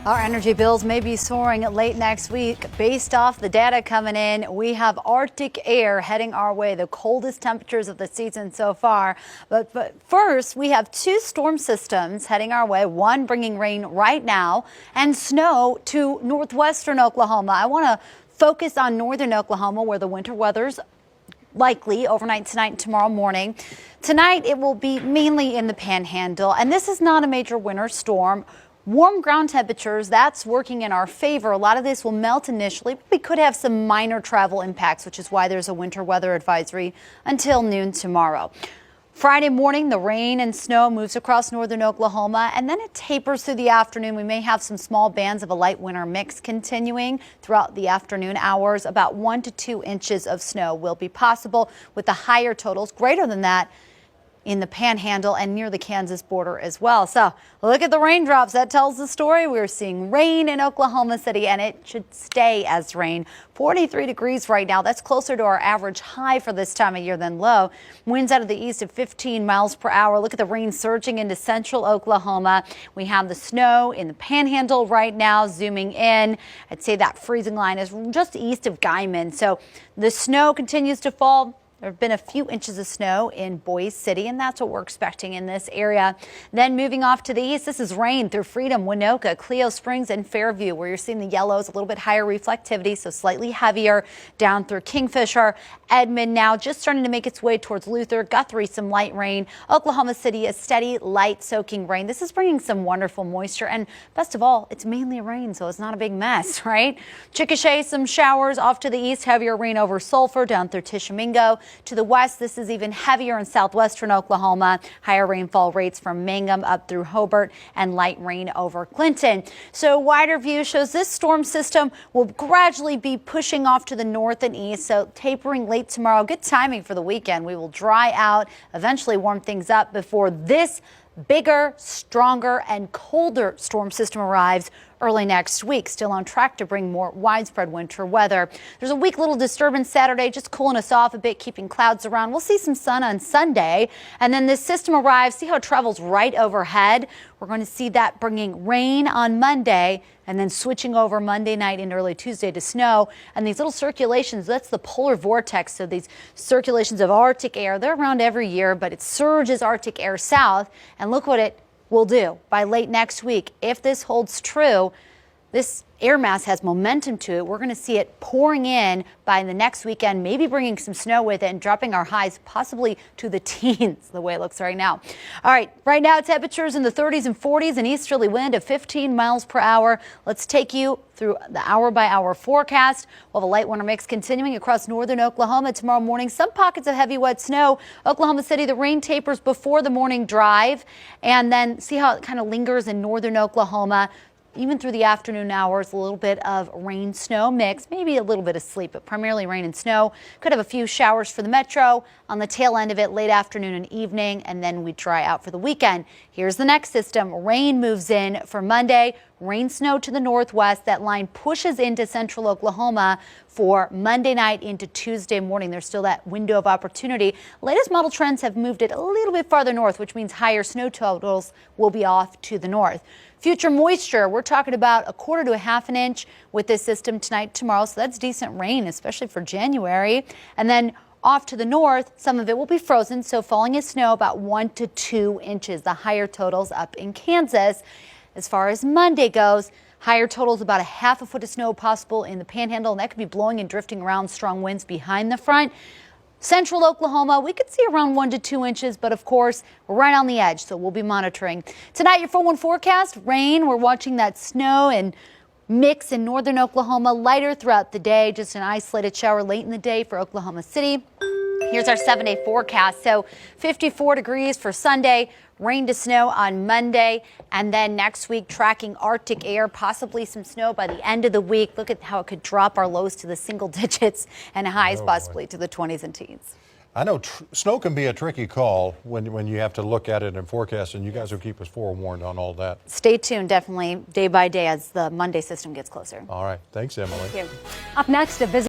Our energy bills may be soaring late next week. Based off the data coming in, we have Arctic air heading our way, the coldest temperatures of the season so far. But first, we have two storm systems heading our way, one bringing rain right now and snow to northwestern Oklahoma. I want to focus on northern Oklahoma, where the winter weather's likely overnight tonight and tomorrow morning. Tonight, it will be mainly in the Panhandle, and this is not a major winter storm. Warm ground temperatures, that's working in our favor. A lot of this will melt initially, but we could have some minor travel impacts, which is why there's a winter weather advisory until noon tomorrow. Friday morning, the rain and snow moves across northern Oklahoma, and then it tapers through the afternoon. We may have some small bands of a light winter mix continuing throughout the afternoon hours. About 1 to 2 inches of snow will be possible, with the higher totals greater than that in the Panhandle and near the Kansas border as well. So look at the raindrops. That tells the story. We're seeing rain in Oklahoma City, and it should stay as rain. 43 degrees right now. That's closer to our average high for this time of year than low. Winds out of the east at 15 miles per hour. Look at the rain surging into central Oklahoma. We have the snow in the Panhandle right now. Zooming in, I'd say that freezing line is just east of Guyman. So the snow continues to fall. There have been a few inches of snow in Boise City, and that's what we're expecting in this area. Then moving off to the east, this is rain through Freedom, Winoka, Cleo Springs, and Fairview, where you're seeing the yellows, a little bit higher reflectivity, so slightly heavier down through Kingfisher. Edmond now just starting to make its way towards Luther. Guthrie, some light rain. Oklahoma City, a steady, light soaking rain. This is bringing some wonderful moisture, and best of all, it's mainly rain, so it's not a big mess, right? Chickasha, some showers off to the east, heavier rain over Sulphur down through Tishomingo. To the west, this is even heavier in southwestern Oklahoma. Higher rainfall rates from Mangum up through Hobart, and light rain over Clinton. So wider view shows this storm system will gradually be pushing off to the north and east, so tapering late tomorrow. Good timing for the weekend. We will dry out, eventually warm things up before this bigger, stronger, and colder storm system arrives early next week. Still on track to bring more widespread winter weather. There's a weak little disturbance Saturday, just cooling us off a bit, keeping clouds around. We'll see some sun on Sunday, and then this system arrives. See how it travels right overhead? We're going to see that bringing rain on Monday, and then switching over Monday night into early Tuesday to snow. And these little circulations, that's the polar vortex. So these circulations of Arctic air, they're around every year, but it surges Arctic air south. And look what it will do by late next week. If this holds true, this air mass has momentum to it. We're going to see it pouring in by the next weekend, maybe bringing some snow with it and dropping our highs possibly to the teens, the way it looks right now. All right, right now temperatures in the 30s and 40s, an easterly wind of 15 miles per hour. Let's take you through the hour-by-hour forecast. We'll have a light winter mix continuing across northern Oklahoma tomorrow morning. Some pockets of heavy wet snow. Oklahoma City, the rain tapers before the morning drive, and then see how it kind of lingers in northern Oklahoma. Even through the afternoon hours, a little bit of rain snow mix, maybe a little bit of sleep, but primarily rain and snow. Could have a few showers for the metro on the tail end of it, late afternoon and evening, and then we dry out for the weekend. Here's the next system. Rain moves in for Monday. Rain snow to the northwest. That line pushes into central Oklahoma for Monday night into Tuesday morning. There's still that window of opportunity. Latest model trends have moved it a little bit farther north, which means higher snow totals will be off to the north. Future moisture, we're talking about 1/4 to 1/2 an inch with this system tonight, tomorrow. So that's decent rain, especially for January. And then off to the north, some of it will be frozen. So falling as snow about 1 to 2 inches. The higher totals up in Kansas. As far as Monday goes, higher totals about 1/2 foot of snow possible in the Panhandle. And that could be blowing and drifting around, strong winds behind the front. Central Oklahoma, we could see around 1 to 2 inches, but of course, we're right on the edge, so we'll be monitoring. Tonight, your 4-1 forecast, rain. We're watching that snow and mix in northern Oklahoma, lighter throughout the day, just an isolated shower late in the day for Oklahoma City. Here's our 7-day forecast. So 54 degrees for Sunday, rain to snow on Monday, and then next week tracking Arctic air, possibly some snow by the end of the week. Look at how it could drop our lows to the single digits and highs possibly to the 20s and teens. I know snow can be a tricky call when you have to look at it and forecast, and you guys will keep us forewarned on all that. Stay tuned, definitely, day by day as the Monday system gets closer. All right. Thanks, Emily. Thank you. Up next, a visit.